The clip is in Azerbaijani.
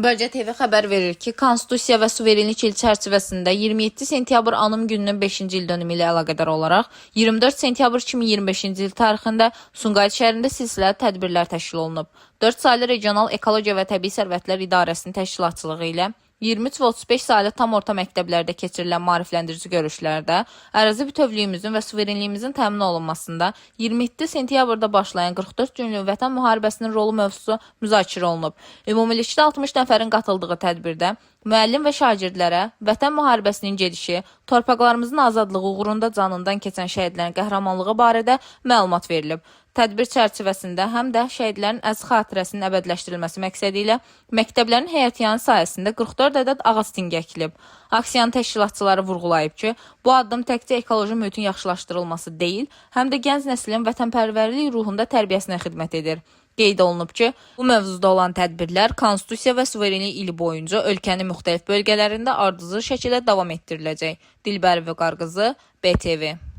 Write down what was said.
Bölgə TV xəbər verir ki, Konstitusiya və Suverenlik il çərçivəsində 27 sentyabr anım gününün 5-ci il dönümü ilə əlaqədar olaraq 24 sentyabr 2025-ci il tarixində Sumqayıt şəhərində silsilə tədbirlər təşkil olunub. 4 saylı Regional Ekologiya və Təbii Sərvətlər İdarəsinin təşkilatçılığı ilə 23 və 35 saylı tam orta məktəblərdə keçirilən maarifləndirici görüşlərdə ərazi bütövlüyümüzün və suverenliyimizin təmin olunmasında 27 sentyabrda başlayan 44 günlük Vətən müharibəsinin rolu mövzusu müzakirə olunub. Ümumilikdə 60 nəfərin qatıldığı tədbirdə müəllim və şagirdlərə Vətən müharibəsinin gedişi, torpaqlarımızın azadlığı uğrunda canından keçən şəhidlərin qəhrəmanlığı barədə məlumat verilib. Tədbir çərçivəsində həm də şəhidlərin əziz xatirəsinin əbədiləşdirilməsi məqsədi ilə məktəblərin həyətyanı sayəsində 44 ədəd ağac tinqi əkilib. Aksiyanın təşkilatçıları vurğulayıb ki, bu addım təkcə ekoloji mühitin yaxşılaşdırılması deyil, həm də gənc nəslin vətənpərvərlik ruhunda tərbiyəsinə xidmət edir. Qeyd olunub ki, bu mövzuda olan tədbirlər Konstitusiya və Suverenlik ili boyunca ölkənin müxtəlif bölgələrində ardıcıl şəkildə davam etdiriləcək. Dilbər Vüqar qızı, BTV.